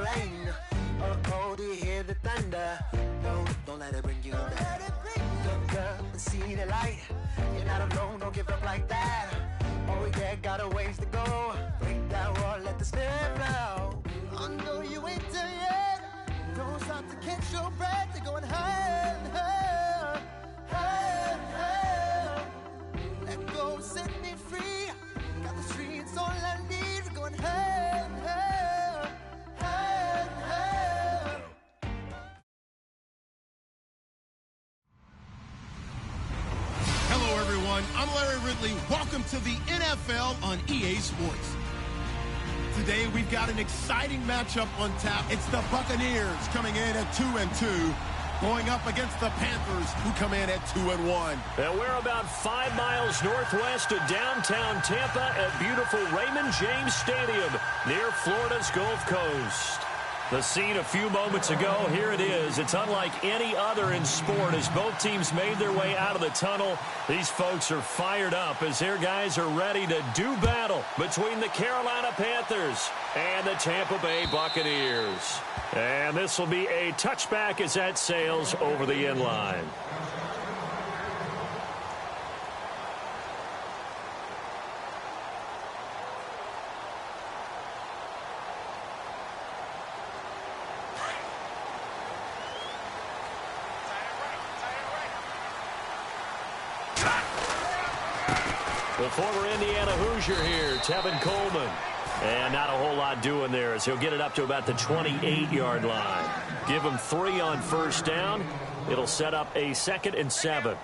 rain. Oh, do you hear the thunder? No, don't let it bring you down. Look up and see the light. You're not alone, don't give up like that. Oh yeah, got a ways to go. Break that wall, let the spirit flow. I know you ain't there yet. Don't stop to catch your breath. You're going higher and higher, higher and higher. Let go, set me free. Got the streets all I need. We're going higher and higher, higher and higher. Hello, everyone. I'm Larry Ridley. Welcome to the NFL on EA Sports. Today, we've got an exciting matchup on tap. It's the Buccaneers coming in at 2-2, going up against the Panthers, who come in at 2-1. And we're about 5 miles northwest of downtown Tampa at beautiful Raymond James Stadium near Florida's Gulf Coast. The scene a few moments ago, here it is. It's unlike any other in sport as both teams made their way out of the tunnel. These folks are fired up as their guys are ready to do battle between the Carolina Panthers and the Tampa Bay Buccaneers. And this will be a touchback as that sails over the end line. The former Indiana Hoosier here, Tevin Coleman. And not a whole lot doing there as he'll get it up to about the 28-yard line. Give him 3 on first down. It'll set up a 2nd and 7.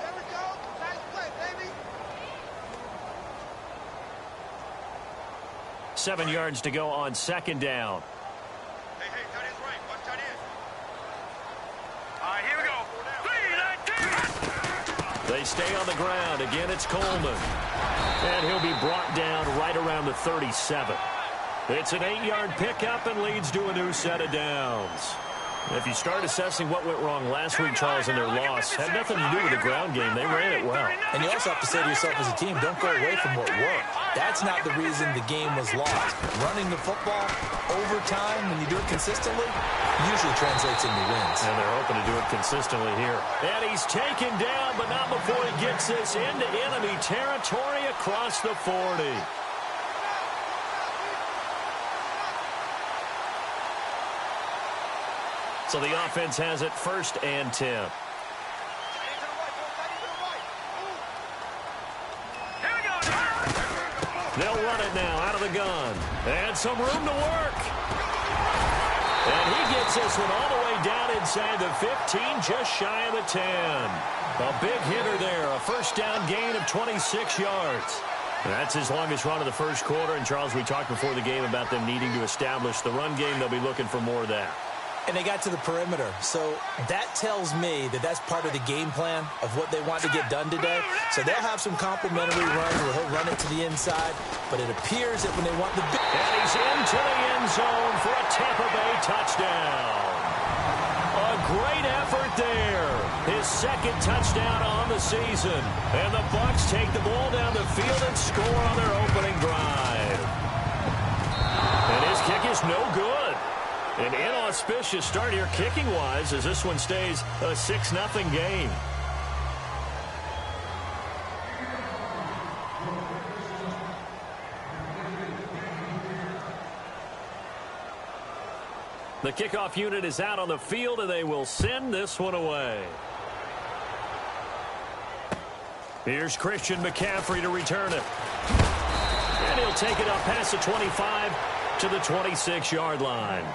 There we go. Nice play, baby. 7 yards to go on 2nd down. Hey, tight end's right. Watch tight end. All right, here we go. 3, 19. They stay on the ground. Again, it's Coleman. And he'll be brought down right around the 37. It's an 8-yard pickup and leads to a new set of downs. If you start assessing what went wrong last week, Charles, in their loss, had nothing to do with the ground game. They ran it well. And you also have to say to yourself as a team, don't go away from what worked. That's not the reason the game was lost. Running the football over time, when you do it consistently, usually translates into wins. And they're hoping to do it consistently here. And he's taken down, but not before he gets this into enemy territory across the 40. So the offense has it 1st and 10. They'll run it now out of the gun. And some room to work. And he gets this one all the way down inside the 15, just shy of the 10. A big hitter there, a first down gain of 26 yards. That's his longest run of the first quarter. And, Charles, we talked before the game about them needing to establish the run game. They'll be looking for more of that. And they got to the perimeter. So that tells me that that's part of the game plan of what they want to get done today. So they'll have some complimentary runs where he'll run it to the inside. But it appears that when they want the big... And he's into the end zone for a Tampa Bay touchdown. A great effort there. His 2nd touchdown on the season. And the Bucs take the ball down the field and score on their opening drive. And his kick is no good. An inauspicious start here kicking-wise as this one stays a 6-0 game. The kickoff unit is out on the field, and they will send this one away. Here's Christian McCaffrey to return it. And he'll take it up past the 25 to the 26-yard line.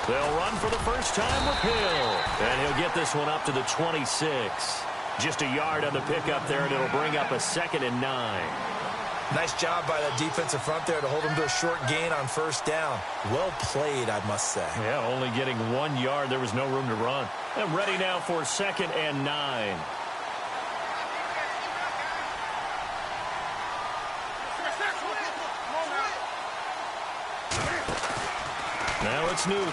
They'll run for the first time with Hill. And he'll get this one up to the 26. Just a yard on the pickup there, and it'll bring up a 2nd and 9. Nice job by that defensive front there to hold him to a short gain on first down. Well played, I must say. Yeah, only getting 1 yard. There was no room to run. And ready now for 2nd and 9. Now it's Newton.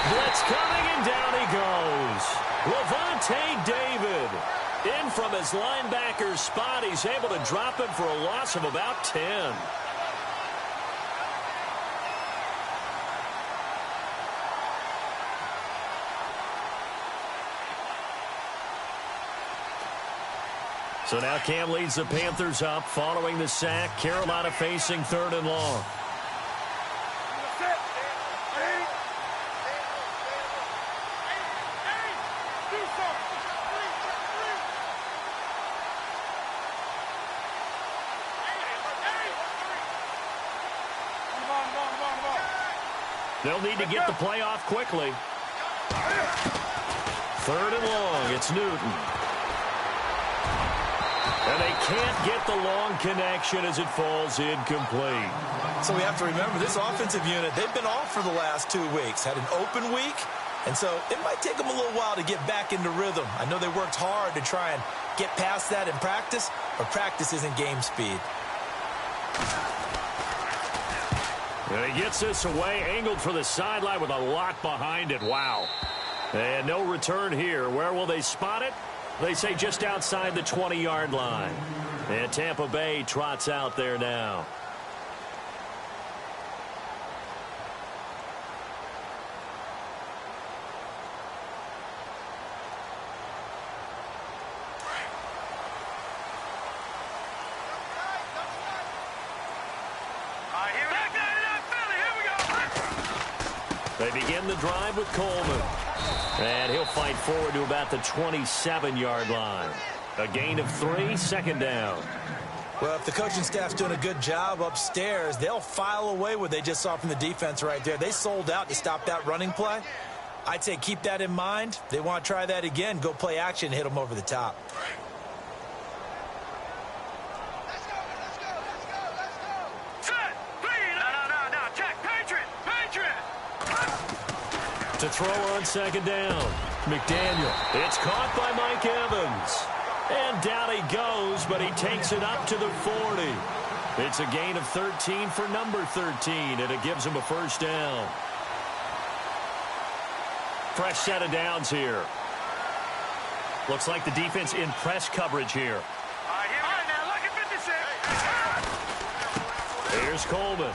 Blitz coming, and down he goes. Levante David in from his linebacker spot. He's able to drop him for a loss of about 10. So now Cam leads the Panthers up following the sack. Carolina facing 3rd and long. They'll need to get the play off quickly. 3rd and long. It's Newton. And they can't get the long connection as it falls incomplete. So we have to remember this offensive unit, they've been off for the last 2 weeks. Had an open week, and so it might take them a little while to get back into rhythm. I know they worked hard to try and get past that in practice, but practice isn't game speed. And he gets this away, angled for the sideline with a lot behind it. Wow. And no return here. Where will they spot it? They say just outside the 20-yard line. And Tampa Bay trots out there now. They begin the drive with Coleman. And he'll fight forward to about the 27-yard line. A gain of 3, 2nd down. Well, if the coaching staff's doing a good job upstairs, they'll file away what they just saw from the defense right there. They sold out to stop that running play. I'd say keep that in mind. They want to try that again. Go play action, hit them over the top. To throw on 2nd down. McDaniel. It's caught by Mike Evans. And down he goes, but he takes it up to the 40. It's a gain of 13 for number 13, and it gives him a 1st down. Fresh set of downs here. Looks like the defense in press coverage here. Here's Coleman.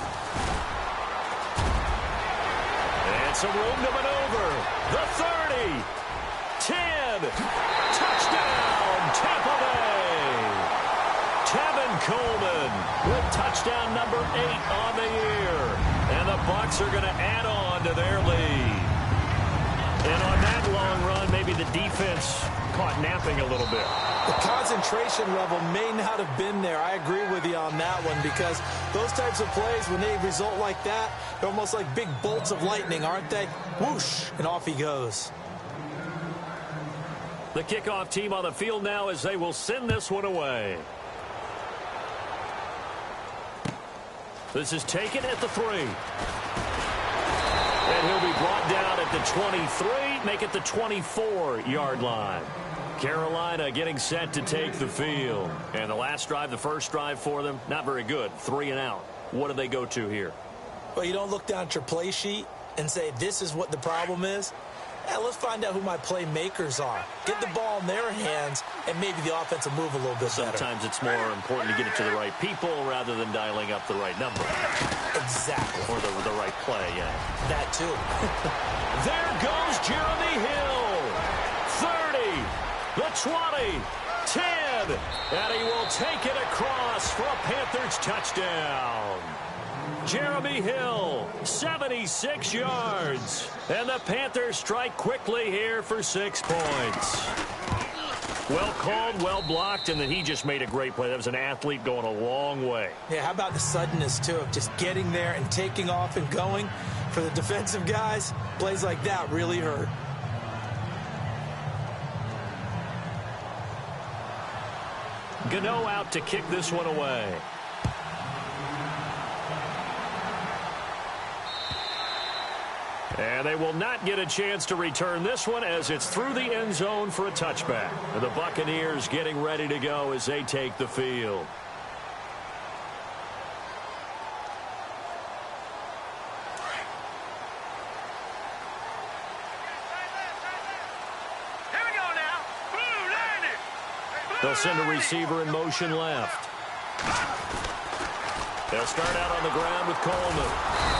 And some room to maneuver. The 30. 10. Touchdown, Tampa Bay. Tevin Coleman with touchdown number 8 on the year. And the Bucs are going to add on to their lead. And on that long run, maybe the defense caught napping a little bit. The concentration level may not have been there. I agree with you on that one, because those types of plays, when they result like that, they're almost like big bolts of lightning, aren't they? Whoosh, and off he goes. The kickoff team on the field now as they will send this one away. This is taken at the 3. And he'll be brought down at the 23, make it the 24-yard line. Carolina getting set to take the field. And the last drive, the first drive for them, not very good. 3 and out. What do they go to here? Well, you don't look down at your play sheet and say, this is what the problem is. Let's find out who my playmakers are. Get the ball in their hands, and maybe the offense will move a little bit better. Sometimes it's more important to get it to the right people rather than dialing up the right number. Exactly. Or the right play, yeah. That too. There goes Jeremy Hill. 30, the 20, 10, and he will take it across for a Panthers touchdown. Jeremy Hill, 76 yards. And the Panthers strike quickly here for 6 points. Well called, well blocked, and then he just made a great play. That was an athlete going a long way. Yeah, how about the suddenness, too, of just getting there and taking off and going? For the defensive guys, plays like that really hurt. Gano out to kick this one away. And they will not get a chance to return this one as it's through the end zone for a touchback. And the Buccaneers getting ready to go as they take the field. They'll send a receiver in motion left. They'll start out on the ground with Coleman.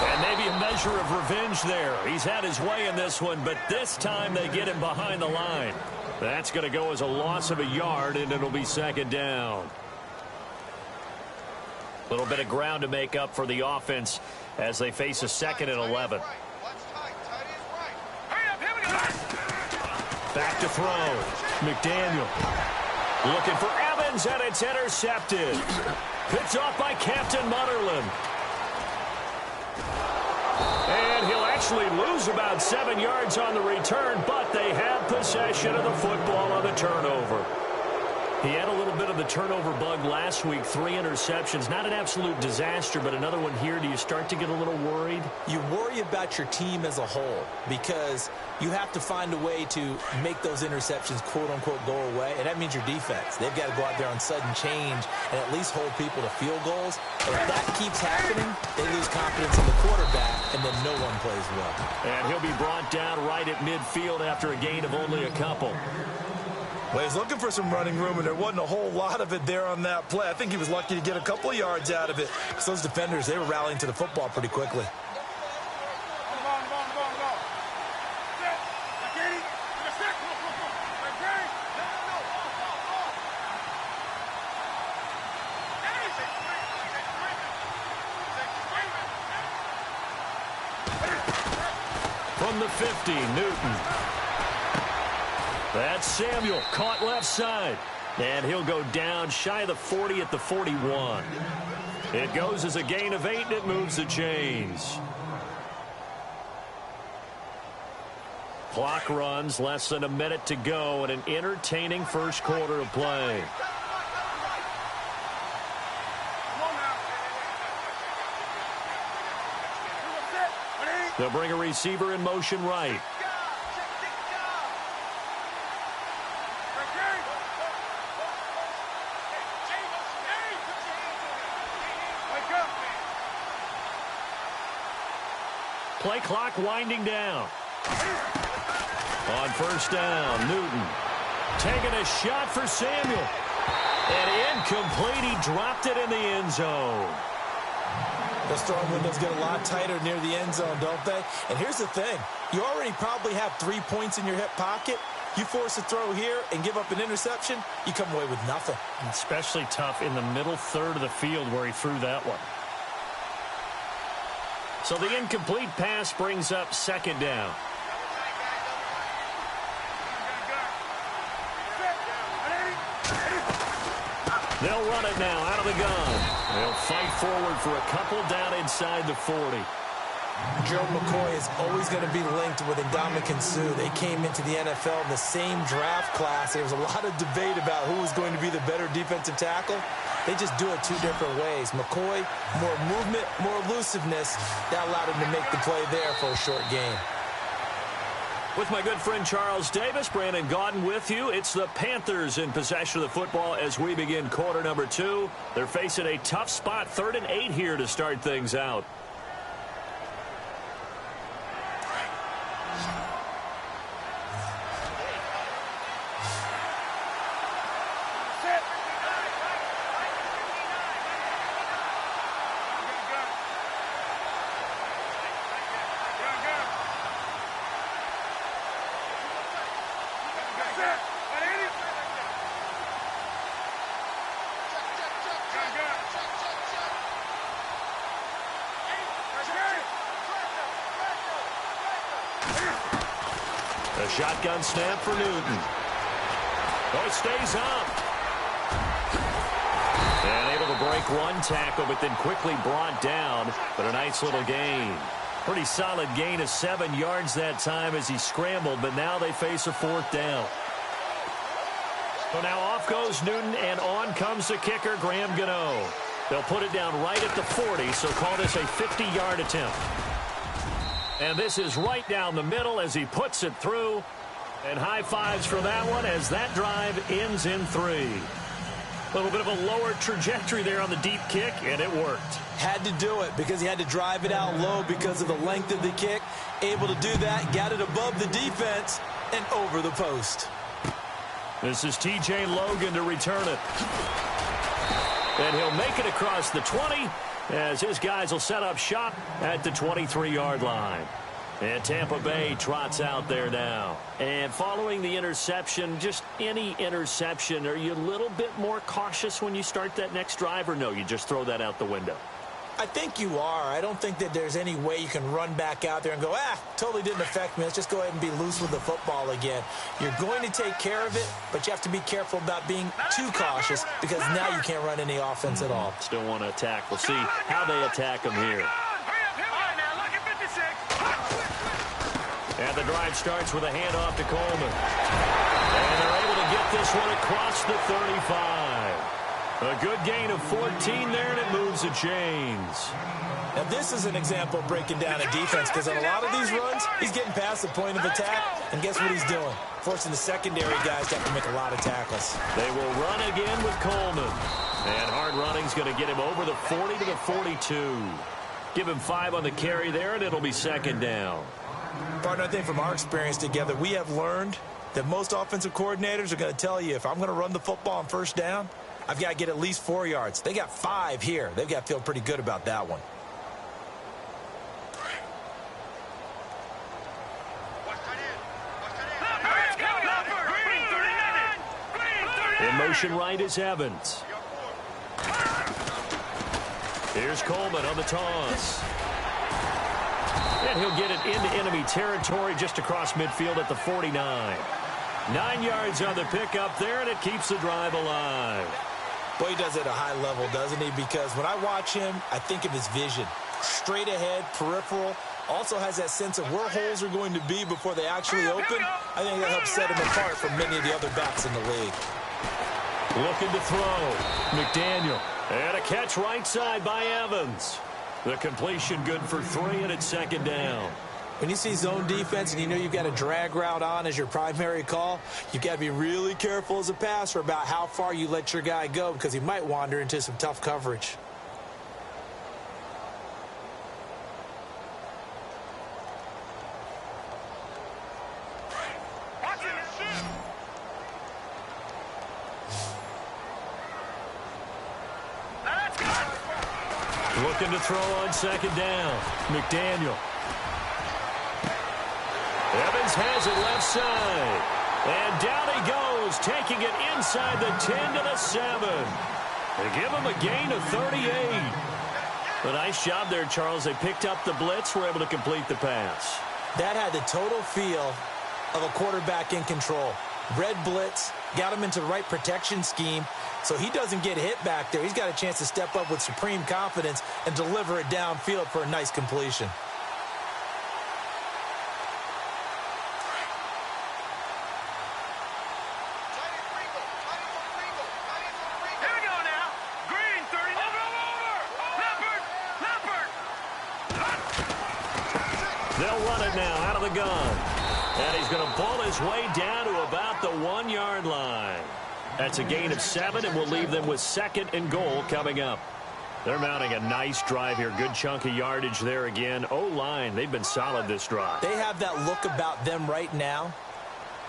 And maybe a measure of revenge there. He's had his way in this one, but this time they get him behind the line. That's going to go as a loss of a yard, and it'll be second down. A little bit of ground to make up for the offense as they face a 2nd and 11. Back to throw. McDaniel. Looking for Evans, and it's intercepted. Picked off by Captain Mutterland. And he'll actually lose about 7 yards on the return, but they have possession of the football on the turnover. He had a little bit of the turnover bug last week, 3 interceptions. Not an absolute disaster, but another one here. Do you start to get a little worried? You worry about your team as a whole because you have to find a way to make those interceptions, quote-unquote, go away, and that means your defense. They've got to go out there on sudden change and at least hold people to field goals. And if that keeps happening, they lose confidence in the quarterback, and then no one plays well. And he'll be brought down right at midfield after a gain of only a couple. Well, he's looking for some running room, and there wasn't a whole lot of it there on that play. I think he was lucky to get a couple of yards out of it. Because those defenders, they were rallying to the football pretty quickly. From the 50, Newton. That's Samuel, caught left side. And he'll go down shy of the 40 at the 41. It goes as a gain of 8, and it moves the chains. Clock runs, less than a minute to go, and an entertaining first quarter of play. They'll bring a receiver in motion right. Play clock winding down. On first down, Newton. Taking a shot for Samuel. And incomplete. He dropped it in the end zone. Those throwing windows get a lot tighter near the end zone, don't they? And here's the thing. You already probably have 3 points in your hip pocket. You force a throw here and give up an interception, you come away with nothing. Especially tough in the middle third of the field where he threw that one. So the incomplete pass brings up second down. They'll run it now out of the gun. They'll fight forward for a couple down inside the 40. Joe McCoy is always going to be linked with Ndamukong Suh. They came into the NFL in the same draft class. There was a lot of debate about who was going to be the better defensive tackle. They just do it 2 different ways. McCoy, more movement, more elusiveness. That allowed him to make the play there for a short gain. With my good friend Charles Davis, Brandon Gaudin with you. It's the Panthers in possession of the football as we begin quarter number 2. They're facing a tough spot, 3rd and 8 here to start things out. A shotgun snap for Newton. Oh, it stays up. And able to break one tackle, but then quickly brought down. But a nice little gain. Pretty solid gain of 7 yards that time as he scrambled, but now they face a 4th down. So now off goes Newton, and on comes the kicker, Graham Gano. They'll put it down right at the 40, so call this a 50-yard attempt. And this is right down the middle as he puts it through. And high fives for that one as that drive ends in 3. A little bit of a lower trajectory there on the deep kick, and it worked. Had to do it because he had to drive it out low because of the length of the kick. Able to do that, got it above the defense and over the post. This is T.J. Logan to return it. And he'll make it across the 20 as his guys will set up shop at the 23-yard line. And Tampa Bay trots out there now. And following the interception, just any interception, are you a little bit more cautious when you start that next drive, or no, you just throw that out the window? I think you are. I don't think that there's any way you can run back out there and go, totally didn't affect me. Let's just go ahead and be loose with the football again. You're going to take care of it, but you have to be careful about being too cautious because now you can't run any offense at all. Still want to attack. We'll see how they attack them here. And the drive starts with a handoff to Coleman. And they're able to get this one across the 35. A good gain of 14 there, and it moves the chains. Now, this is an example of breaking down a defense because on a lot of these runs, he's getting past the point of attack, and guess what he's doing? Forcing the secondary guys to have to make a lot of tackles. They will run again with Coleman. And hard running's going to get him over the 40 to the 42. Give him 5 on the carry there, and it'll be second down. Partner, I think from our experience together, we have learned that most offensive coordinators are going to tell you, if I'm going to run the football on first down, I've got to get at least 4 yards. They got 5 here. They've got to feel pretty good about that one. In motion right is Evans. Here's Coleman on the toss. And he'll get it into enemy territory just across midfield at the 49. 9 yards on the pickup there, and it keeps the drive alive. Boy, he does it at a high level, doesn't he? Because when I watch him, I think of his vision. Straight ahead, peripheral. Also has that sense of where holes are going to be before they actually open. I think that helps set him apart from many of the other backs in the league. Looking to throw. McDaniel. And a catch right side by Evans. The completion good for 3, and it's second down. When you see zone defense and you know you've got a drag route on as your primary call, you've got to be really careful as a passer about how far you let your guy go because he might wander into some tough coverage. Looking to throw on second down. McDaniel. Evans has it left side. And down he goes, taking it inside the 10 to the 7. They give him a gain of 38. A nice job there, Charles. They picked up the blitz, were able to complete the pass. That had the total feel of a quarterback in control. Red blitz, got him into the right protection scheme, so he doesn't get hit back there. He's got a chance to step up with supreme confidence and deliver it downfield for a nice completion. They'll run it now out of the gun. And he's going to ball his way down to about the 1-yard line. That's a gain of 7, and will leave them with second and goal coming up. They're mounting a nice drive here. Good chunk of yardage there again. O-line, they've been solid this drive. They have that look about them right now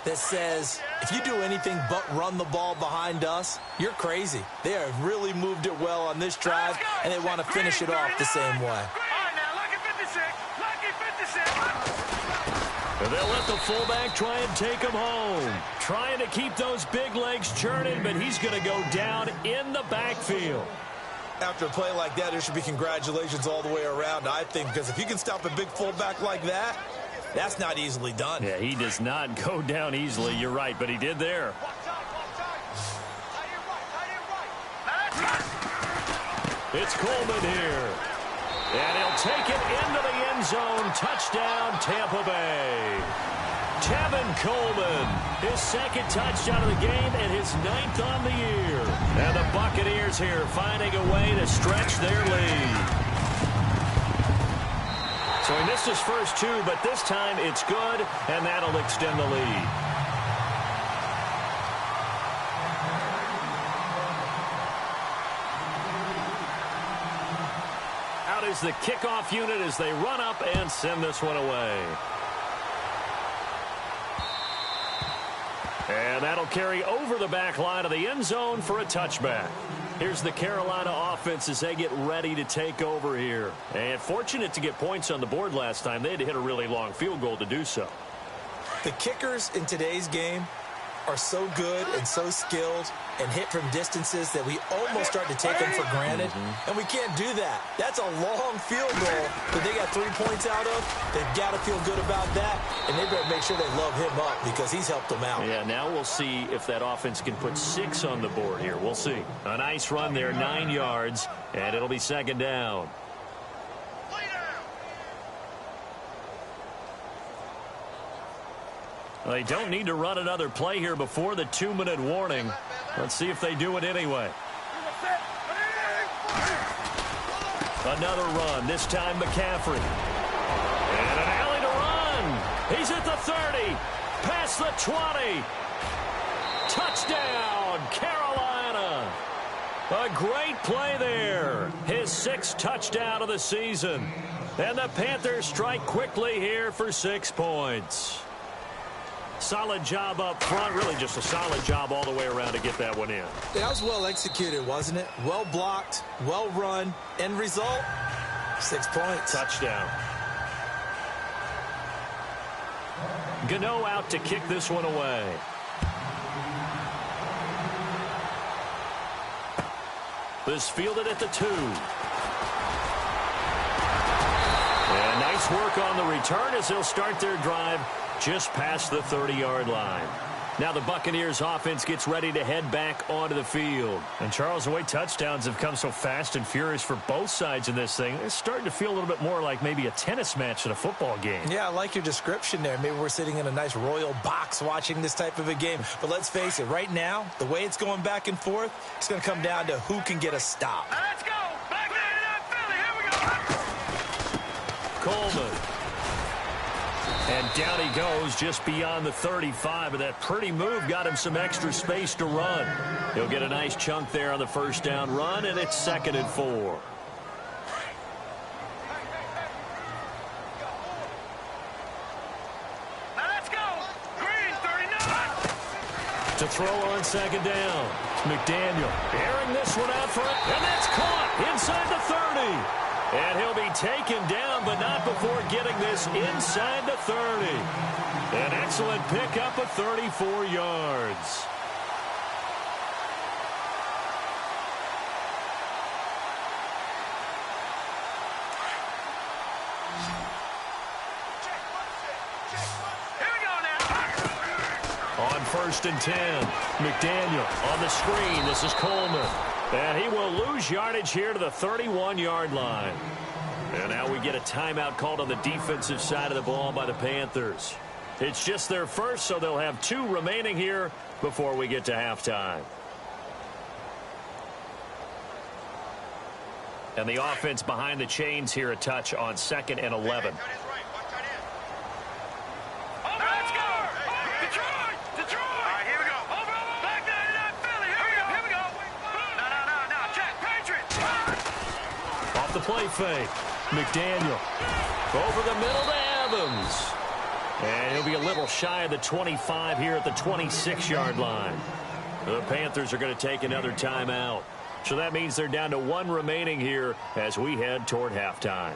that says, if you do anything but run the ball behind us, you're crazy. They have really moved it well on this drive, and they want to finish it off the same way. And they'll let the fullback try and take him home. Trying to keep those big legs churning, but he's going to go down in the backfield. After a play like that, there should be congratulations all the way around, I think, because if you can stop a big fullback like that, that's not easily done. Yeah, he does not go down easily. You're right, but he did there. It's Coleman here. And he'll take it into the end zone. Touchdown, Tampa Bay. Tevin Coleman, his second touchdown of the game and his 9th on the year. And the Buccaneers here finding a way to stretch their lead. So he missed his first two, but this time it's good, and that'll extend the lead. Out is the kickoff unit as they run up and send this one away. And that'll carry over the back line of the end zone for a touchback. Here's the Carolina offense as they get ready to take over here. And fortunate to get points on the board last time. They had to hit a really long field goal to do so. The kickers in today's game are so good and so skilled and hit from distances that we almost start to take them for granted. And we can't do that. That's a long field goal that they got 3 points out of. They've got to feel good about that, and they better make sure they love him up because he's helped them out. Yeah, now we'll see if that offense can put 6 on the board here. We'll see. A nice run there, 9 yards, and it'll be second down. They don't need to run another play here before the 2-minute warning. Let's see if they do it anyway. Another run, this time McCaffrey. And an alley to run. He's at the 30, past the 20. Touchdown, Carolina. A great play there. His 6th touchdown of the season. And the Panthers strike quickly here for 6 points. Solid job up front, really just a solid job all the way around to get that one in. That was well executed, wasn't it? Well blocked, well run. End result, 6 points. Touchdown. Gano out to kick this one away. This fielded at the 2. And nice work on the return as they'll start their drive just past the 30-yard line. Now the Buccaneers offense gets ready to head back onto the field. And Charles, the way touchdowns have come so fast and furious for both sides in this thing, it's starting to feel a little bit more like maybe a tennis match than a football game. Yeah, I like your description there. Maybe we're sitting in a nice royal box watching this type of a game. But let's face it, right now, the way it's going back and forth, it's going to come down to who can get a stop. Let's go. Back there to that Philly. Here we go. Coleman. And down he goes just beyond the 35, but that pretty move got him some extra space to run. He'll get a nice chunk there on the first down run, and it's 2nd and 4. Let's go. Green, 39. To throw on 2nd down. It's McDaniel airing this one out for it, and that's caught inside the 30. And he'll be taken down, but not before getting this inside the 30. An excellent pickup of 34 yards. Here we go now. On 1st and 10, McDaniel on the screen. This is Coleman. And he will lose yardage here to the 31-yard line. And now we get a timeout called on the defensive side of the ball by the Panthers. It's just their first, so they'll have 2 remaining here before we get to halftime. And the offense behind the chains here a touch on 2nd and 11. The play fake. McDaniel over the middle to Evans. And he'll be a little shy of the 25 here at the 26-yard line. The Panthers are going to take another timeout. So that means they're down to 1 remaining here as we head toward halftime.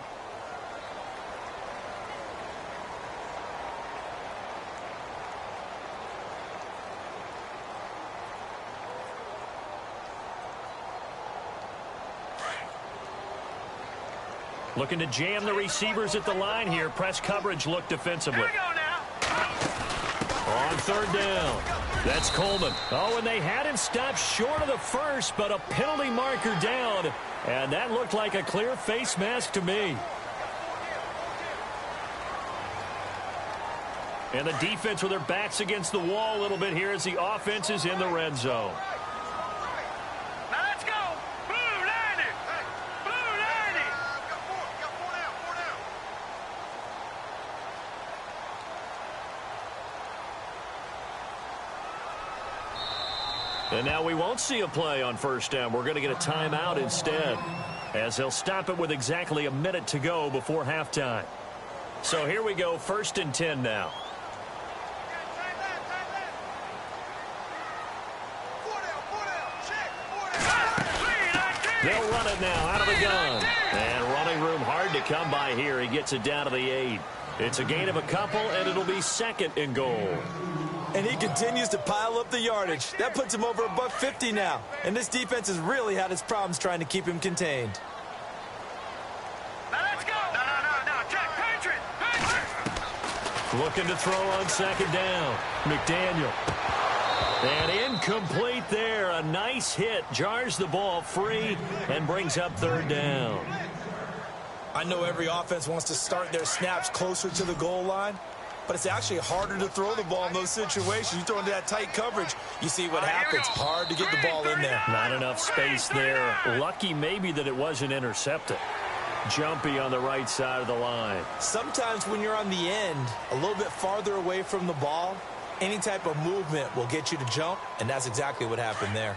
Looking to jam the receivers at the line here. Press coverage look defensively. Here we go now. On 3rd down. That's Coleman. Oh, and they had him stopped short of the first, but a penalty marker down. And that looked like a clear face mask to me. And the defense with their backs against the wall a little bit here as the offense is in the red zone. Let's go. Blue 90. Blue 90. And now we won't see a play on first down. We're going to get a timeout instead, as they'll stop it with exactly a minute to go before halftime. So here we go, 1st and 10 now. They'll run it now out of the gun. And running room hard to come by here. He gets it down to the 8. It's a gain of a couple, and it'll be 2nd and goal. And he continues to pile up the yardage. That puts him over $150 now. And this defense has really had its problems trying to keep him contained. Now let's go. No. Jack, Patriot. Looking to throw on 2nd down. McDaniel. And incomplete there. A nice hit. Jars the ball free and brings up 3rd down. I know every offense wants to start their snaps closer to the goal line, but it's actually harder to throw the ball in those situations. You throw into that tight coverage, you see what happens. Hard to get the ball in there. Not enough space there. Lucky maybe that it wasn't intercepted. Jumpy on the right side of the line. Sometimes when you're on the end, a little bit farther away from the ball, any type of movement will get you to jump, and that's exactly what happened there.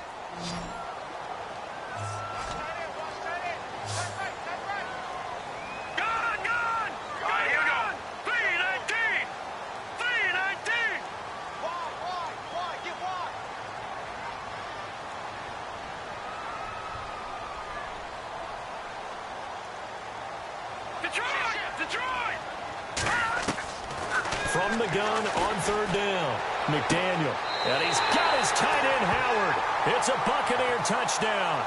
From the gun on 3rd down. McDaniel. And he's got his tight end, Howard. It's a Buccaneer touchdown.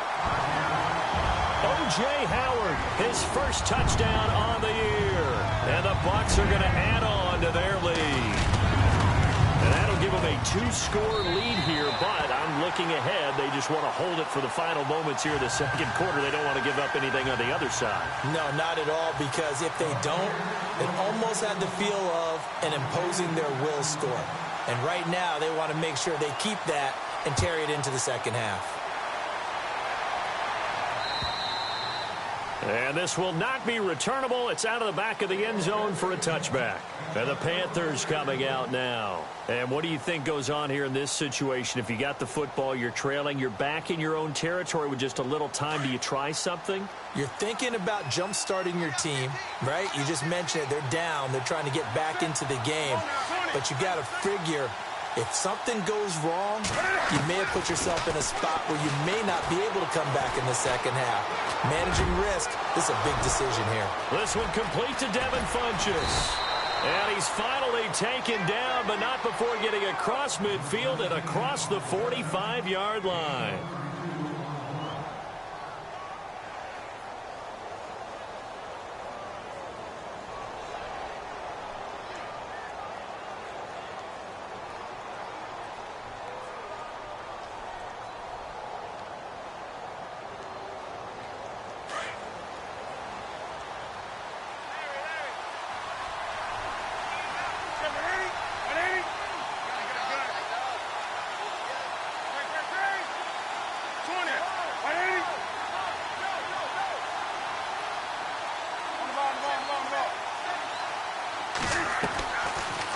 O.J. Howard, his first touchdown on the year. And the Bucs are going to add on to their lead. And that'll give them a 2-score lead here, but I'm looking ahead. They just want to hold it for the final moments here in the 2nd quarter. They don't want to give up anything on the other side. No, not at all, because if they don't, it almost had the feel of an imposing their will score. And right now, they want to make sure they keep that and carry it into the 2nd half. And this will not be returnable. It's out of the back of the end zone for a touchback. And the Panthers coming out now. And what do you think goes on here in this situation? If you got the football, you're trailing, you're back in your own territory with just a little time. Do you try something? You're thinking about jump-starting your team, right? You just mentioned it. They're down. They're trying to get back into the game. But you got to figure, if something goes wrong, you may have put yourself in a spot where you may not be able to come back in the 2nd half. Managing risk, this is a big decision here. This one complete to Devin Funchess. And he's finally taken down, but not before getting across midfield and across the 45-yard line.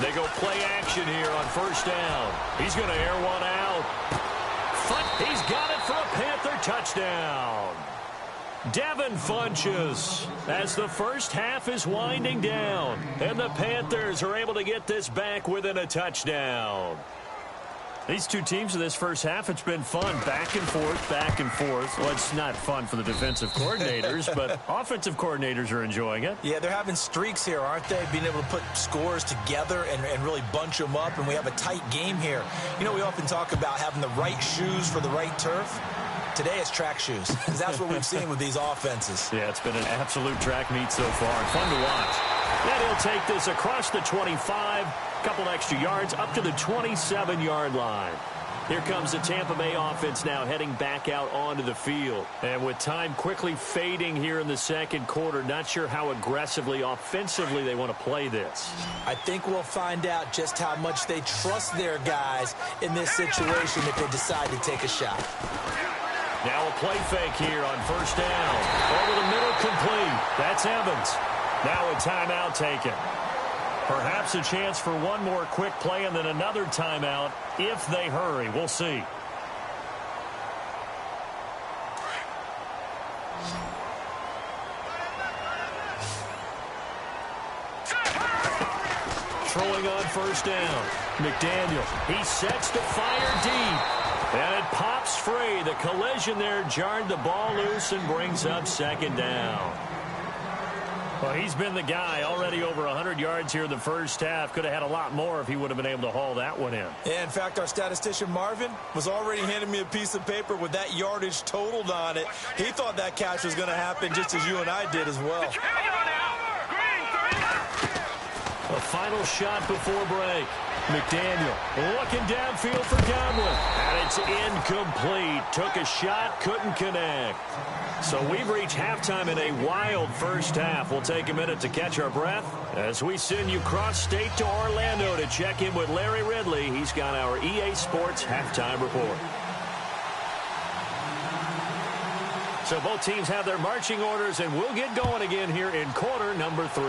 They go play action here on 1st down. He's going to air one out. He's got it for a Panther touchdown. Devin Funchess as the first half is winding down. And the Panthers are able to get this back within a touchdown. These two teams in this first half, it's been fun. Back and forth, back and forth. Well, it's not fun for the defensive coordinators, but offensive coordinators are enjoying it. Yeah, they're having streaks here, aren't they? Being able to put scores together and really bunch them up, and we have a tight game here. You know, we often talk about having the right shoes for the right turf. Today it's track shoes, because that's what we've seen with these offenses. Yeah, it's been an absolute track meet so far. Fun to watch. And he'll take this across the 25, couple extra yards, up to the 27-yard line. Here comes the Tampa Bay offense now heading back out onto the field. And with time quickly fading here in the 2nd quarter, not sure how aggressively, offensively they want to play this. I think we'll find out just how much they trust their guys in this situation if they decide to take a shot. Now a play fake here on 1st down. Over the middle, complete. That's Evans. Now a timeout taken. Perhaps a chance for one more quick play and then another timeout if they hurry. We'll see. Throwing on first down. McDaniel, he sets to fire deep. And it pops free. The collision there jarred the ball loose and brings up second down. Well, he's been the guy, already over 100 yards here in the first half. Could have had a lot more if he would have been able to haul that one in. Yeah, in fact, our statistician Marvin was already handing me a piece of paper with that yardage totaled on it. He thought that catch was going to happen just as you and I did as well. A final shot before break. McDaniel looking downfield for Godwin. And it's incomplete. Took a shot, couldn't connect. So we've reached halftime in a wild first half. We'll take a minute to catch our breath as we send you cross-state to Orlando to check in with Larry Ridley. He's got our EA Sports halftime report. So both teams have their marching orders, and we'll get going again here in quarter number 3.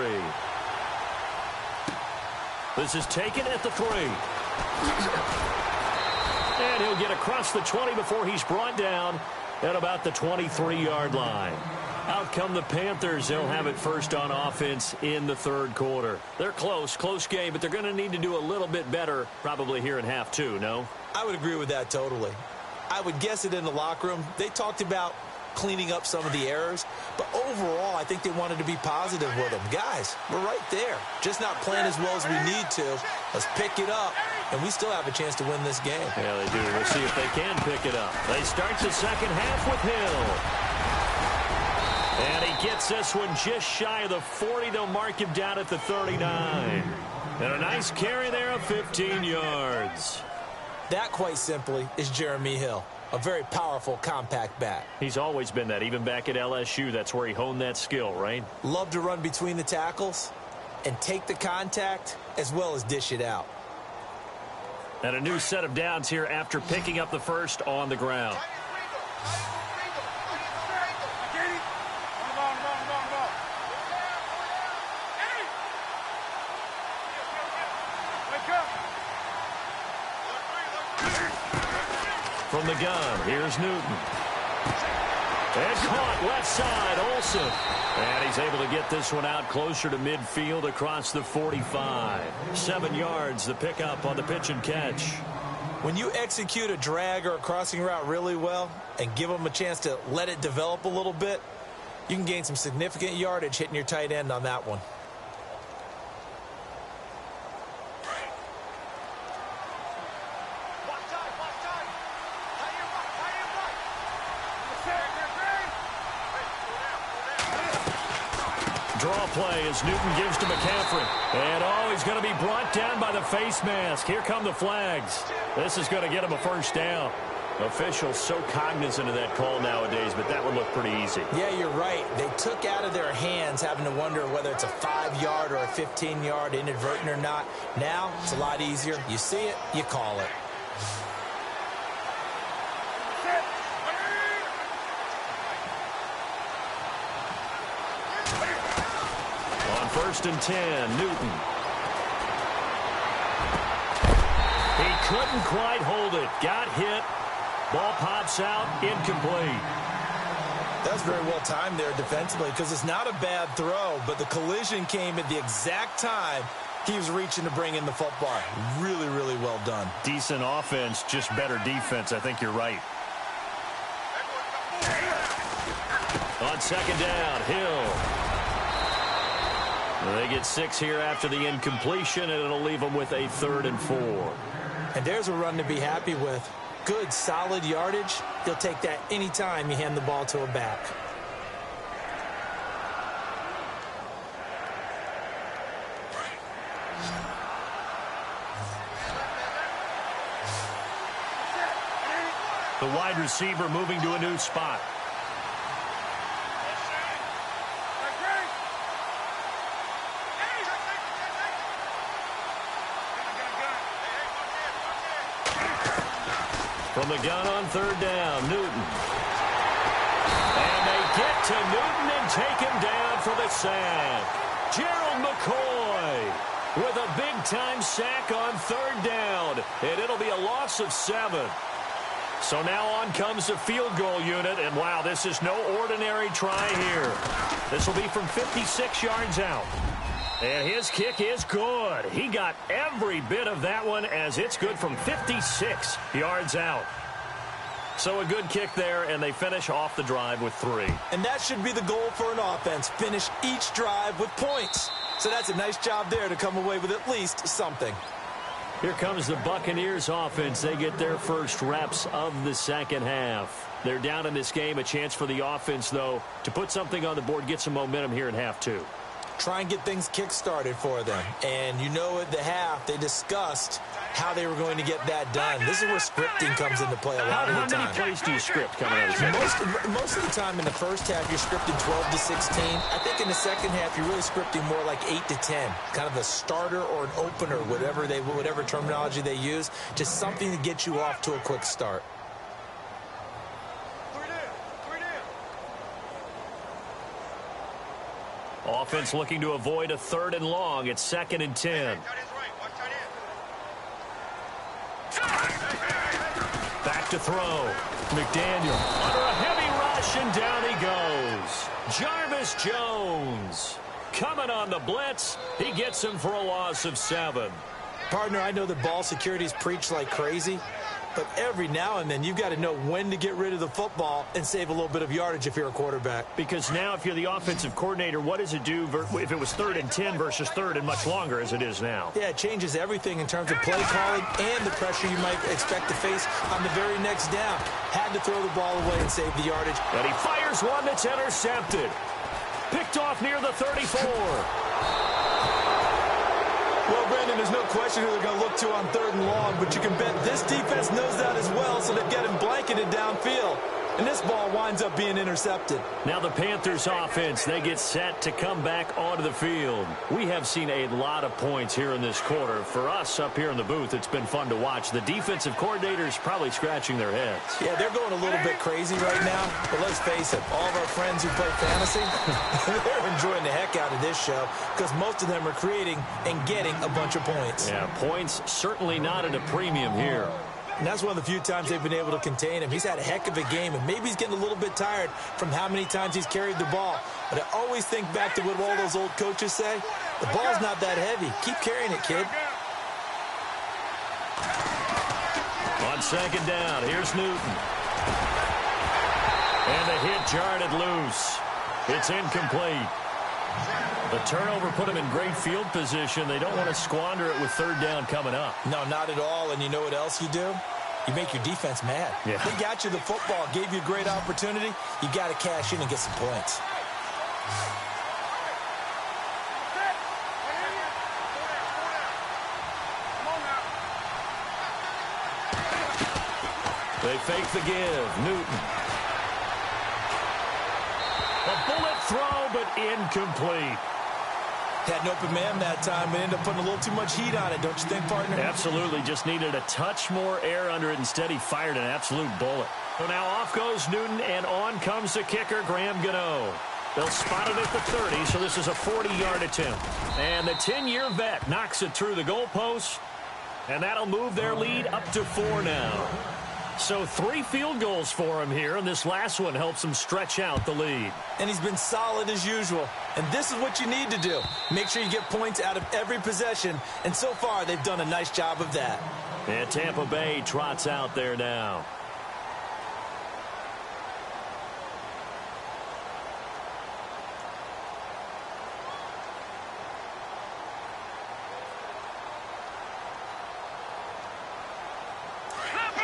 This is taken at the 3. And he'll get across the 20 before he's brought down at about the 23-yard line. Out come the Panthers. They'll have it first on offense in the third quarter. They're close game, but they're going to need to do a little bit better probably here in half 2, no? I would agree with that totally. I would guess it in the locker room. They talked about cleaning up some of the errors, but overall I think they wanted to be positive with them. Guys, we're right there, just not playing as well as we need to. Let's pick it up, and we still have a chance to win this game. Yeah, they do. We'll see if they can pick it up. They start the second half with Hill. And he gets this one just shy of the 40. They'll mark him down at the 39. And a nice carry there of 15 yards. That, quite simply, is Jeremy Hill. A very powerful, compact back. He's always been that, even back at LSU. That's where he honed that skill, right? Love to run between the tackles and take the contact as well as dish it out. And a new set of downs here after picking up the first on the ground. From the gun, here's Newton. And caught left side, Olsen. And he's able to get this one out closer to midfield across the 45. 7 yards, the pickup on the pitch and catch. When you execute a drag or a crossing route really well and give them a chance to let it develop a little bit, you can gain some significant yardage hitting your tight end on that one. Draw play as Newton gives to McCaffrey. And, he's going to be brought down by the face mask. Here come the flags. This is going to get him a first down. Officials so cognizant of that call nowadays, but that would look pretty easy. Yeah, you're right. They took out of their hands having to wonder whether it's a 5-yard or a 15-yard, inadvertent or not. Now, it's a lot easier. You see it, you call it. First and 10, Newton. He couldn't quite hold it. Got hit. Ball pops out, incomplete. That's very well timed there defensively because it's not a bad throw, but the collision came at the exact time he was reaching to bring in the football. Really, really well done. Decent offense, just better defense. I think you're right. On second down, Hill. They get 6 here after the incompletion, and it'll leave them with a 3rd and 4. And there's a run to be happy with. Good, solid yardage. He'll take that anytime you hand the ball to a back. The wide receiver moving to a new spot. From the gun on third down, Newton. And they get to Newton and take him down for the sack. Gerald McCoy with a big-time sack on third down. And it'll be a loss of 7. So now on comes the field goal unit, and wow, this is no ordinary try here. This will be from 56 yards out. And his kick is good. He got every bit of that one as it's good from 56 yards out. So a good kick there, and they finish off the drive with 3. And that should be the goal for an offense. Finish each drive with points. So that's a nice job there to come away with at least something. Here comes the Buccaneers offense. They get their first reps of the second half. They're down in this game. A chance for the offense, though, to put something on the board, get some momentum here in half 2. Try and get things kick-started for them. And you know at the half, they discussed how they were going to get that done. This is where scripting comes into play a lot of the time. How many plays do you script coming out of the Most of the time in the first half, you're scripting 12 to 16. I think in the second half, you're really scripting more like 8 to 10. Kind of a starter or an opener, whatever terminology they use. Just something to get you off to a quick start. Offense looking to avoid a 3rd and long. It's 2nd and 10. Back to throw. McDaniel under a heavy rush, and down he goes. Jarvis Jones coming on the blitz. He gets him for a loss of 7. Partner, I know that ball security's preached like crazy, but every now and then you've got to know when to get rid of the football and save a little bit of yardage if you're a quarterback. Because now if you're the offensive coordinator, what does it do if it was 3rd and 10 versus 3rd and much longer as it is now? Yeah, it changes everything in terms of play calling and the pressure you might expect to face on the very next down. Had to throw the ball away and save the yardage. And he fires one that's intercepted. Picked off near the 34. Well, Brandon, there's no question who they're going to look to on 3rd and long, but you can bet this defense knows that as well, so they've got him blanketed downfield. And this ball winds up being intercepted. Now the Panthers offense, they get set to come back onto the field. We have seen a lot of points here in this quarter. For us up here in the booth, it's been fun to watch. The defensive coordinators probably scratching their heads. Yeah, they're going a little bit crazy right now, but let's face it, all of our friends who play fantasy, they're enjoying the heck out of this show because most of them are creating and getting a bunch of points. Yeah, points certainly not at a premium here. And that's one of the few times they've been able to contain him. He's had a heck of a game, and maybe he's getting a little bit tired from how many times he's carried the ball. But I always think back to what all those old coaches say. The ball's not that heavy. Keep carrying it, kid. On 2nd down, here's Newton. And the hit jarred it loose. It's incomplete. The turnover put him in great field position. They don't want to squander it with 3rd down coming up. No, not at all. And you know what else you do? You make your defense mad. Yeah. They got you the football, gave you a great opportunity. You got to cash in and get some points. They fake the give. Newton. A bullet throw, but incomplete. Had an open man that time, but ended up putting a little too much heat on it, don't you think, partner? Absolutely. Just needed a touch more air under it. Instead, he fired an absolute bullet. So now off goes Newton, and on comes the kicker, Graham Gano. They'll spot it at the 30, so this is a 40-yard attempt. And the 10-year vet knocks it through the goalpost, and that'll move their lead up to 4 now. So 3 field goals for him here, and this last one helps him stretch out the lead. And he's been solid as usual. And this is what you need to do. Make sure you get points out of every possession. And so far, they've done a nice job of that. And Tampa Bay trots out there now.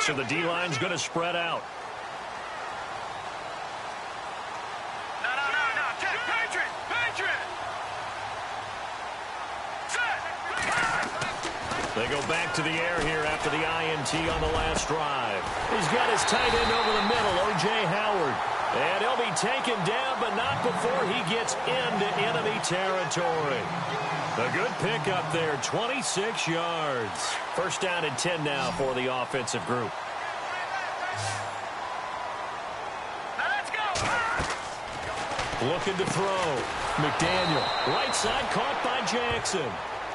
So the D-line's going to spread out. No. Patriot! They go back to the air here after the INT on the last drive. He's got his tight end over the middle, O.J. Howard. And he'll be taken down, but not before he gets into enemy territory. A good pickup there, 26 yards. 1st down and 10 now for the offensive group. Now let's go! Looking to throw. McDaniel, right side, caught by Jackson.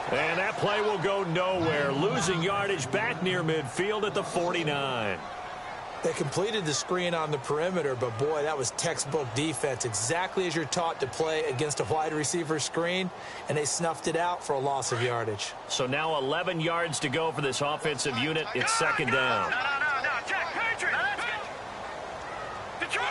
And that play will go nowhere, losing yardage back near midfield at the 49. They completed the screen on the perimeter, but boy, that was textbook defense, exactly as you're taught to play against a wide receiver screen, and they snuffed it out for a loss of yardage. So now 11 yards to go for this offensive unit. It's second down. No, Jack, Patriot. Detroit.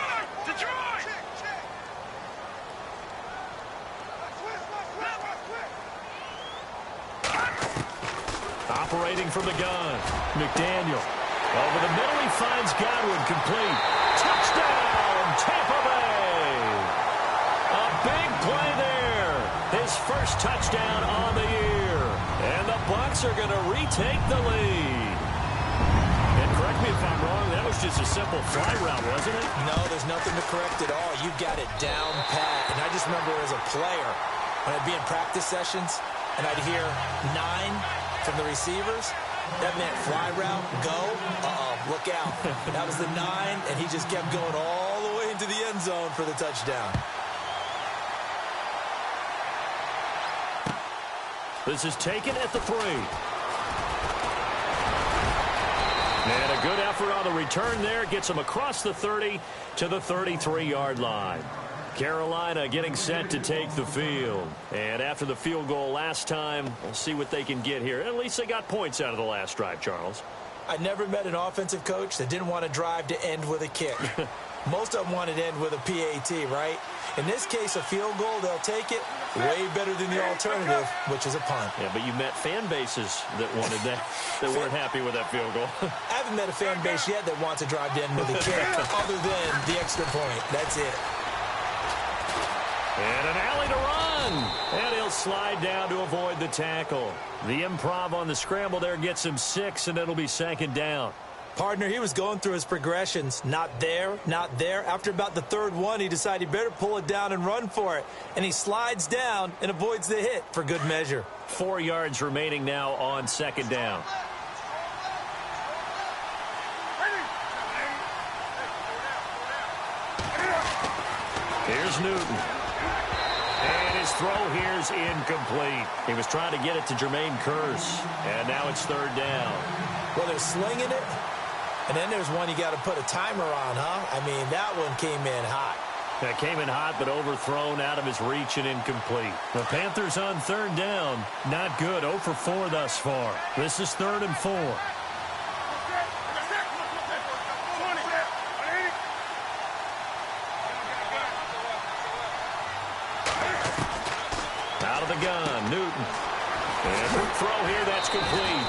Operating from the gun, McDaniel. Over the middle, he finds Godwin, complete. Touchdown, Tampa Bay. A big play there. His first touchdown on the year. And the Bucs are going to retake the lead. And correct me if I'm wrong, that was just a simple fly route, wasn't it? No, there's nothing to correct at all. You got it down pat. And I just remember as a player, when I'd be in practice sessions, and I'd hear 9 from the receivers, that meant fly route, go, look out. That was the 9, and he just kept going all the way into the end zone for the touchdown. This is taken at the 3. And a good effort on the return there. Gets him across the 30 to the 33-yard line. Carolina getting set to take the field. And after the field goal last time, we'll see what they can get here. At least they got points out of the last drive, Charles. I never met an offensive coach that didn't want to drive to end with a kick. Most of them wanted to end with a PAT, right? In this case, a field goal, they'll take it. Way better than the alternative, which is a punt. Yeah, but you met fan bases that wanted that, that weren't happy with that field goal. I haven't met a fan base yet that wants to drive to end with a kick, other than the extra point. That's it. And an alley to run. And he'll slide down to avoid the tackle. The improv on the scramble there gets him 6, and it'll be second down. Partner, he was going through his progressions. Not there, not there. After about the 3rd one, he decided he better pull it down and run for it. And he slides down and avoids the hit for good measure. 4 yards remaining now on second down. Here's Newton. And his throw here's incomplete. He was trying to get it to Jermaine Kearse. And now it's 3rd down. Well, they're slinging it. And then there's one you got to put a timer on, huh? I mean, that one came in hot. That came in hot, but overthrown, out of his reach, and incomplete. The Panthers on 3rd down. Not good. 0 for 4 thus far. This is 3rd and 4. Out of the gun, Newton. And quick throw here, that's complete.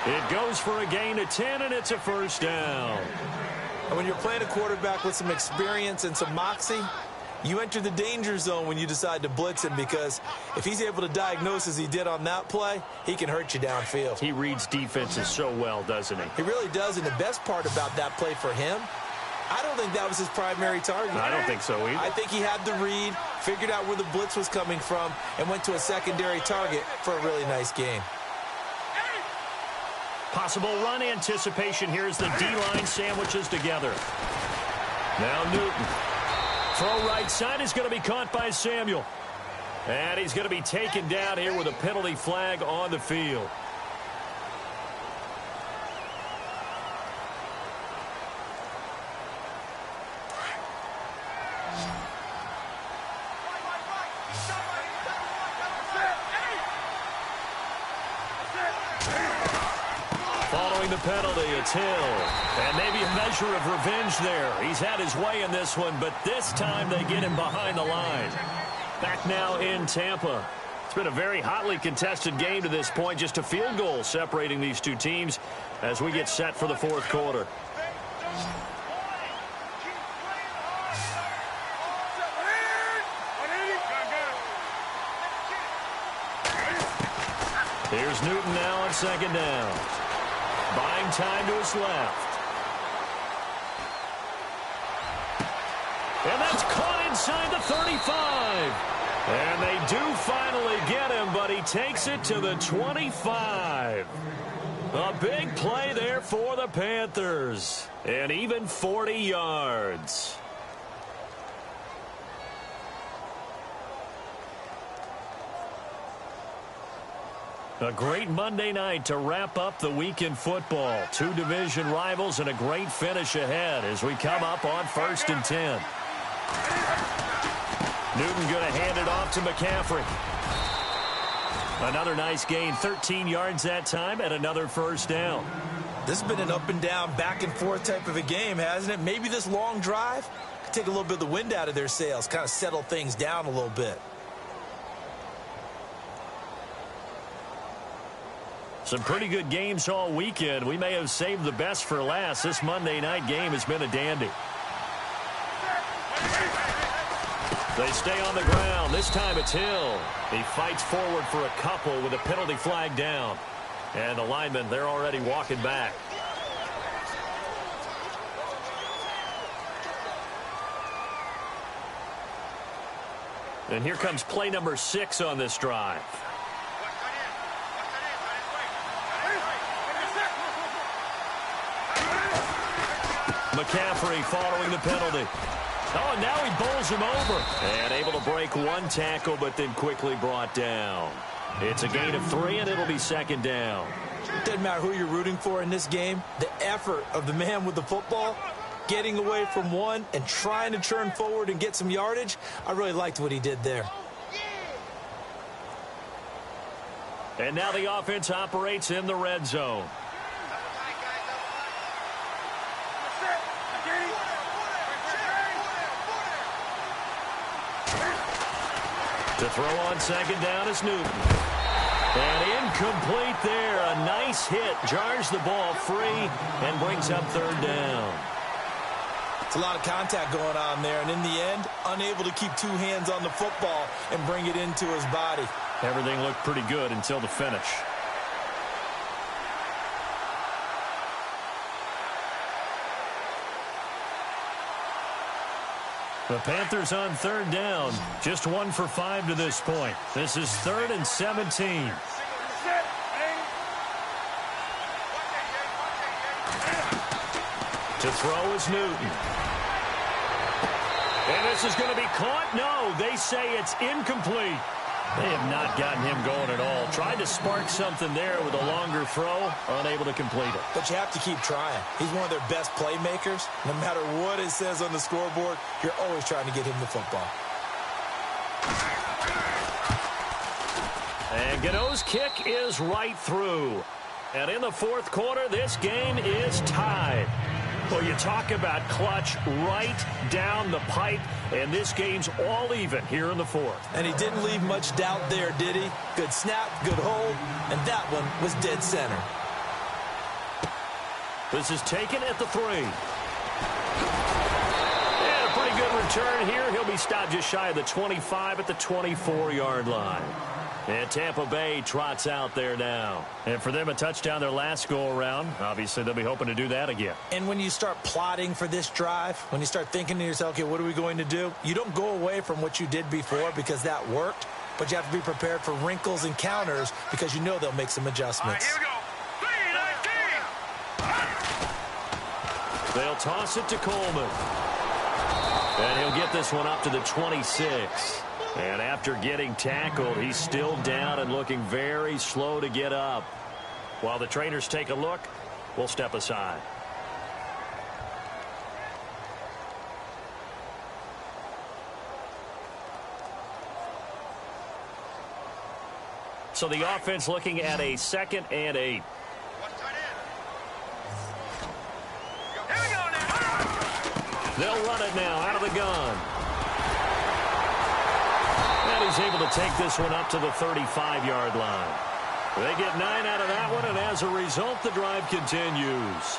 It goes for a gain of 10, and it's a first down. And when you're playing a quarterback with some experience and some moxie, you enter the danger zone when you decide to blitz him, because if he's able to diagnose as he did on that play, he can hurt you downfield. He reads defenses so well, doesn't he? He really does, and the best part about that play for him, I don't think that was his primary target. I don't think so either. I think he had the read, figured out where the blitz was coming from, and went to a secondary target for a really nice gain. Possible run anticipation here as the D-line sandwiches together. Now Newton. Throw right side is going to be caught by Samuel. And he's going to be taken down here with a penalty flag on the field. Following the penalty, it's Hill. And maybe a measure of revenge there. He's had his way in this one, but this time they get him behind the line. Back now in Tampa. It's been a very hotly contested game to this point. Just a field goal separating these two teams as we get set for the 4th quarter. Here's Newton now on 2nd down. Buying time to his left. And that's caught inside the 35. And they do finally get him, but he takes it to the 25. A big play there for the Panthers. And even 40 yards. A great Monday night to wrap up the week in football. Two division rivals and a great finish ahead as we come up on 1st and 10. Newton going to hand it off to McCaffrey. Another nice gain, 13 yards that time, and another first down. This has been an up and down, back and forth type of a game, hasn't it? Maybe this long drive could take a little bit of the wind out of their sails, kind of settle things down a little bit. Some pretty good games all weekend. We may have saved the best for last. This Monday night game has been a dandy. They stay on the ground. This time it's Hill. He fights forward for a couple with a penalty flag down. And the linemen, they're already walking back. And here comes play number 6 on this drive. McCaffrey following the penalty. Oh, and now he bowls him over. And able to break one tackle, but then quickly brought down. It's a gain of 3, and it'll be 2nd down. Doesn't matter who you're rooting for in this game. The effort of the man with the football, getting away from one and trying to turn forward and get some yardage, I really liked what he did there. And now the offense operates in the red zone. To throw on 2nd down is Newton. And incomplete there. A nice hit. Jars the ball free and brings up 3rd down. It's a lot of contact going on there. And in the end, unable to keep 2 hands on the football and bring it into his body. Everything looked pretty good until the finish. The Panthers on 3rd down. Just 1 for 5 to this point. This is 3rd and 17. To throw is Newton. And this is going to be caught. No, they say it's incomplete. They have not gotten him going at all. Tried to spark something there with a longer throw. Unable to complete it. But you have to keep trying. He's one of their best playmakers. No matter what it says on the scoreboard, you're always trying to get him the football. And Gano's kick is right through. And in the 4th quarter, this game is tied. Well, you talk about clutch right down the pipe, and this game's all even here in the 4th. And he didn't leave much doubt there, did he? Good snap, good hold, and that one was dead center. This is taken at the 3. And a pretty good return here. He'll be stopped just shy of the 25 at the 24-yard line. And Tampa Bay trots out there now. And for them, a touchdown their last go-around. Obviously, they'll be hoping to do that again. And when you start plotting for this drive, when you start thinking to yourself, okay, what are we going to do? You don't go away from what you did before because that worked, but you have to be prepared for wrinkles and counters because you know they'll make some adjustments. All right, here we go. 3-19. They'll toss it to Coleman. And he'll get this one up to the 26. And after getting tackled, he's still down and looking very slow to get up. While the trainers take a look, we'll step aside. So the offense looking at a 2nd and 8. Here we go now. They'll run it now out of the gun. And he's able to take this one up to the 35-yard line. They get 9 out of that one, and as a result, the drive continues.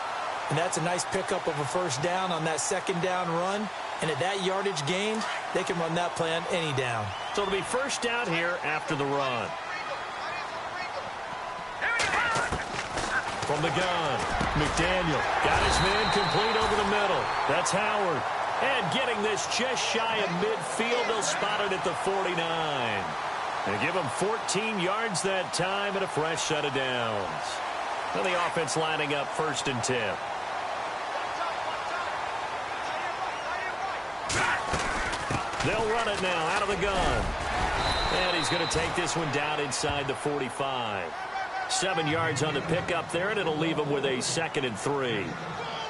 And that's a nice pickup of a first down on that 2nd down run. And at that yardage gain, they can run that play on any down. So it'll be first down here after the run. From the gun, McDaniel got his man complete over the middle. That's Howard. And getting this just shy of midfield, they'll spot it at the 49. They give him 14 yards that time and a fresh set of downs. Now the offense lining up 1st and 10. They'll run it now out of the gun. And he's going to take this one down inside the 45. 7 yards on the pickup there, and it'll leave them with a 2nd and 3.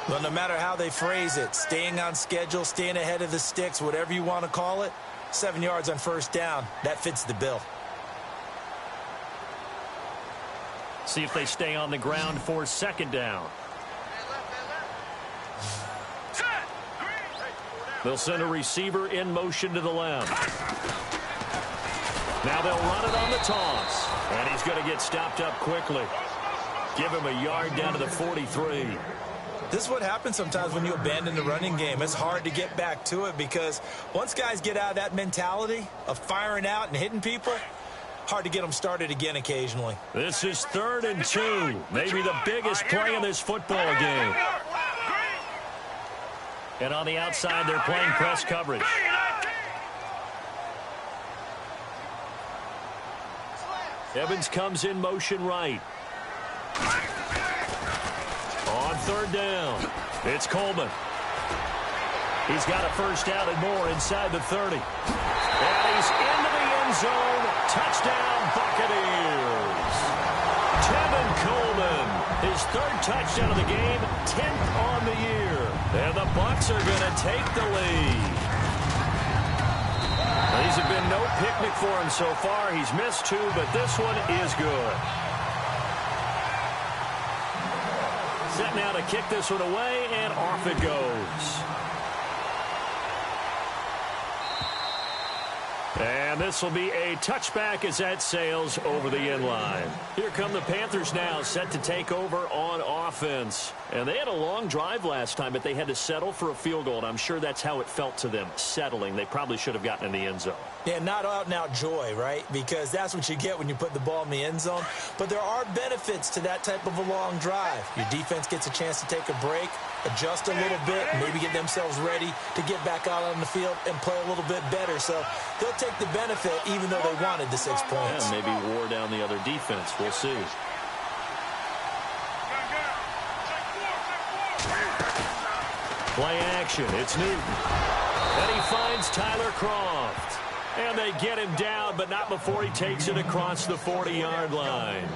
Well, no matter how they phrase it, staying on schedule, staying ahead of the sticks, whatever you want to call it, 7 yards on first down, that fits the bill. See if they stay on the ground for 2nd down. They'll send a receiver in motion to the left. Now they'll run it on the toss. And he's going to get stopped up quickly. Give him a yard down to the 43. This is what happens sometimes when you abandon the running game. It's hard to get back to it because once guys get out of that mentality of firing out and hitting people, hard to get them started again occasionally. This is 3rd and 2. Maybe the biggest play in this football game. And on the outside, they're playing press coverage. Evans comes in motion right. On 3rd down, it's Coleman. He's got a first down and more inside the 30. And he's into the end zone. Touchdown, Buccaneers. Tevin Coleman, his 3rd touchdown of the game, 10th on the year. And the Bucs are going to take the lead. These have been no picnic for him so far. He's missed 2, but this one is good. Set now to kick this one away, and off it goes. And this will be a touchback as that sails over the end line. Here come the Panthers now, set to take over on offense. And they had a long drive last time, but they had to settle for a field goal. And I'm sure that's how it felt to them, settling. They probably should have gotten in the end zone. Yeah, not out-and-out joy, right? Because that's what you get when you put the ball in the end zone. But there are benefits to that type of a long drive. Your defense gets a chance to take a break, adjust a little bit, maybe get themselves ready to get back out on the field and play a little bit better. So they'll take the benefit even though they wanted the 6 points. Yeah, maybe wore down the other defense. We'll see. Play action. It's Newton. And he finds Tyler Kroft. And they get him down, but not before he takes it across the 40-yard line.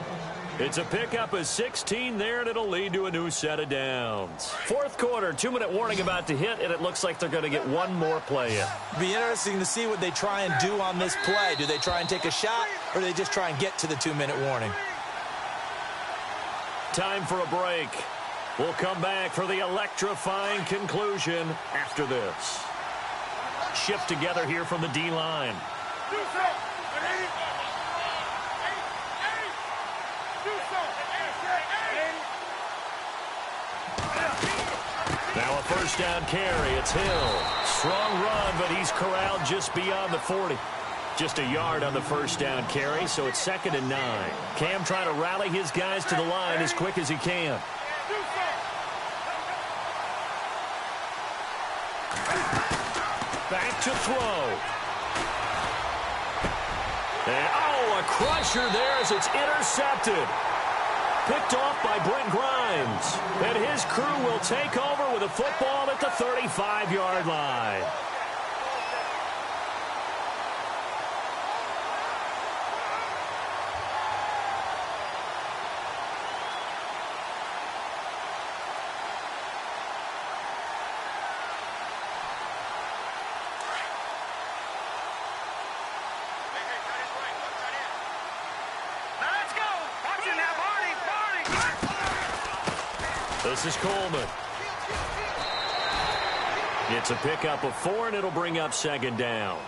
It's a pickup of 16 there, and it'll lead to a new set of downs. 4th quarter, 2-minute warning about to hit, and it looks like they're going to get one more play in. Be interesting to see what they try and do on this play. Do they try and take a shot, or do they just try and get to the 2-minute warning? Time for a break. We'll come back for the electrifying conclusion after this. Shift together here from the D-line. Now a first down carry. It's Hill. Strong run, but he's corralled just beyond the 40. Just a yard on the first down carry, so it's 2nd and 9. Cam trying to rally his guys to the line as quick as he can. Back to throw. And, a crusher there as it's intercepted. Picked off by Brent Grimes. And his crew will take over with a football at the 35-yard line. This is Coleman. It's a pickup of 4, and it'll bring up 2nd down.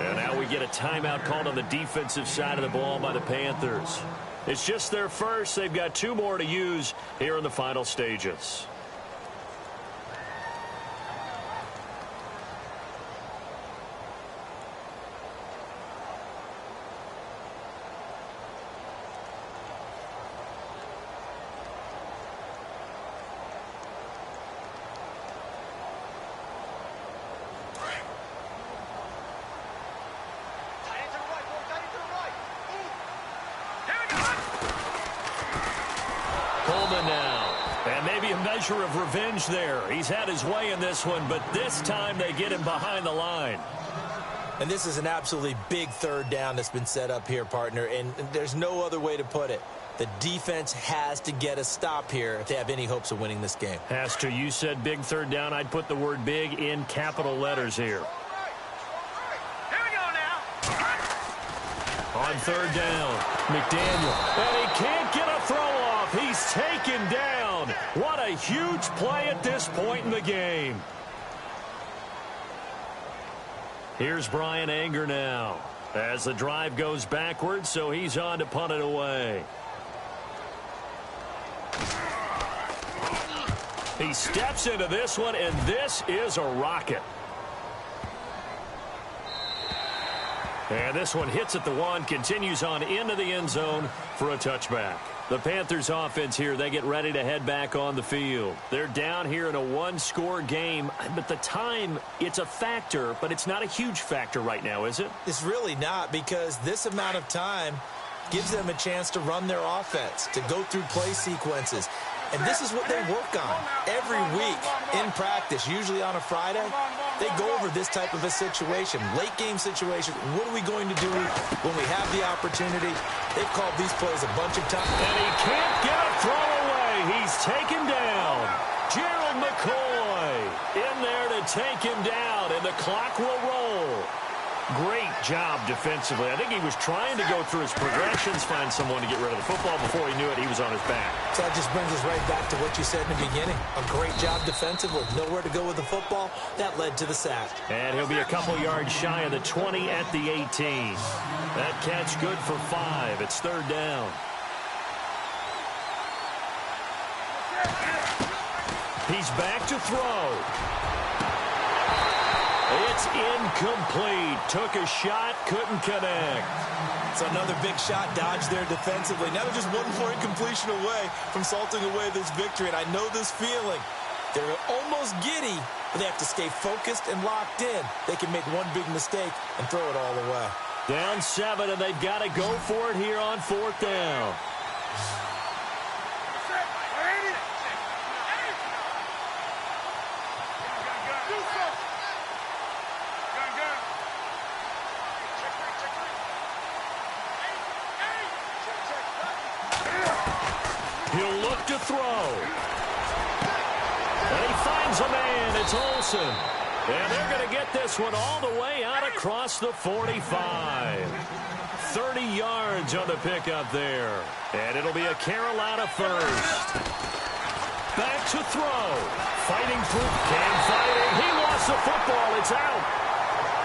And now we get a timeout called on the defensive side of the ball by the Panthers. It's just their first. They've got 2 more to use here in the final stages. Measure of revenge there. He's had his way in this one, but this time they get him behind the line. And this is an absolutely big 3rd down that's been set up here, partner, and there's no other way to put it. The defense has to get a stop here if they have any hopes of winning this game. Has to. You said big third down. I'd put the word big in capital letters here. Here we go now. On third down, McDaniel. And he can't get a throw off. He's taken down. What a huge play at this point in the game. Here's Brian Anger now as the drive goes backwards, so he's on to punt it away. He steps into this one, and this is a rocket. And this one hits at the one, continues on into the end zone for a touchback. The Panthers offense here, they get ready to head back on the field. They're down here in a one-score game, but the time, it's a factor, but it's not a huge factor right now, is it? It's really not, because this amount of time gives them a chance to run their offense, to go through play sequences. And this is what they work on every week in practice, usually on a Friday. They go over this type of a situation, late game situation. What are we going to do when we have the opportunity? They've called these plays a bunch of times. And he can't get a throw away. He's taken down. Gerald McCoy in there to take him down, and the clock will roll. Great job defensively. I think he was trying to go through his progressions, find someone to get rid of the football. Before he knew it, he was on his back. So that just brings us right back to what you said in the beginning. A great job defensively. Nowhere to go with the football. That led to the sack. And he'll be a couple yards shy of the 20 at the 18. That catch good for 5. It's third down. He's back to throw. It's incomplete. Took a shot, couldn't connect. It's another big shot dodged there defensively. Now they're just one more incompletion away from salting away this victory. And I know this feeling. They're almost giddy, but they have to stay focused and locked in. They can make one big mistake and throw it all away. Down 7, and they've got to go for it here on fourth down. He'll look to throw. And he finds a man. It's Olsen. And they're going to get this one all the way out across the 45. 30 yards on the pickup there. And it'll be a Carolina first. Back to throw. Fighting through. Can't fight it. He lost the football. It's out.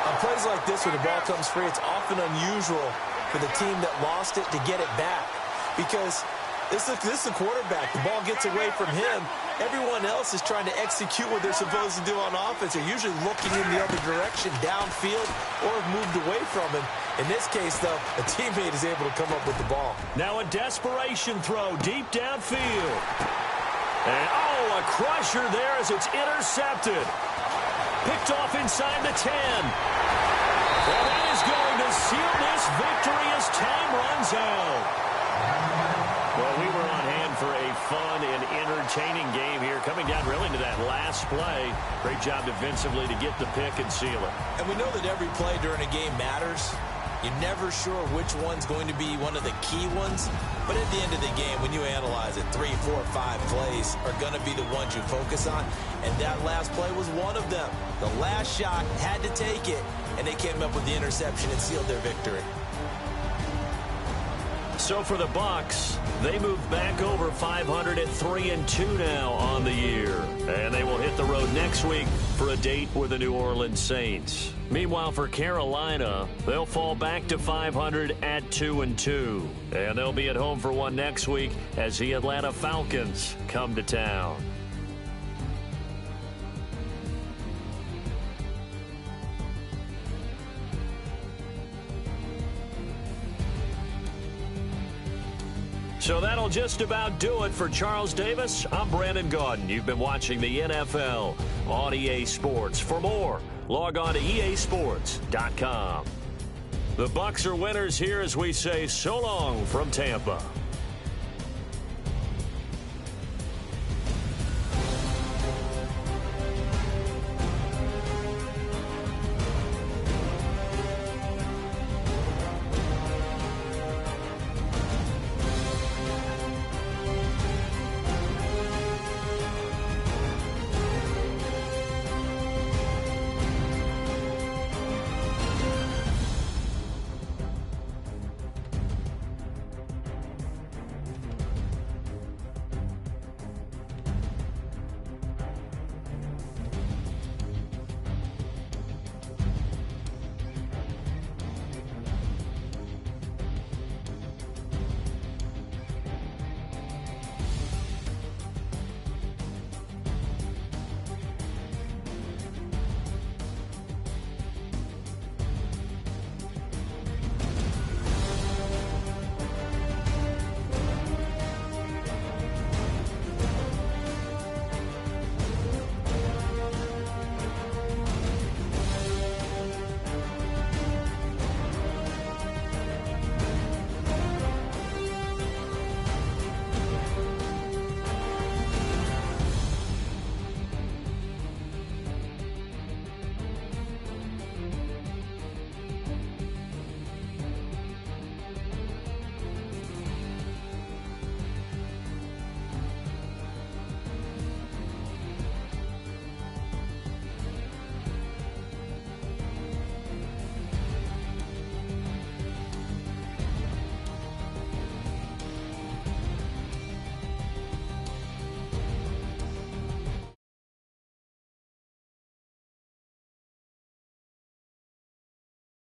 On plays like this where the ball comes free, it's often unusual for the team that lost it to get it back. Because this is the quarterback. The ball gets away from him. Everyone else is trying to execute what they're supposed to do on offense. They're usually looking in the other direction, downfield, or have moved away from him. In this case, though, a teammate is able to come up with the ball. Now a desperation throw deep downfield. And, a crusher there as it's intercepted. Picked off inside the 10. Well, that is going to seal this victory as time runs out. Well, we were on hand for a fun and entertaining game here, coming down really to that last play. Great job defensively to get the pick and seal it. And we know that every play during a game matters. You're never sure which one's going to be one of the key ones. But at the end of the game, when you analyze it, 3, 4, 5 plays are going to be the ones you focus on. And that last play was one of them. The last shot had to take it, and they came up with the interception and sealed their victory. So for the Bucs, they move back over 500 at 3-2 now on the year. And they will hit the road next week for a date with the New Orleans Saints. Meanwhile, for Carolina, they'll fall back to 500 at 2-2. And they'll be at home for one next week as the Atlanta Falcons come to town. So that'll just about do it for Charles Davis. I'm Brandon Gaudin. You've been watching the NFL on EA Sports. For more, log on to easports.com. The Bucs are winners here as we say so long from Tampa.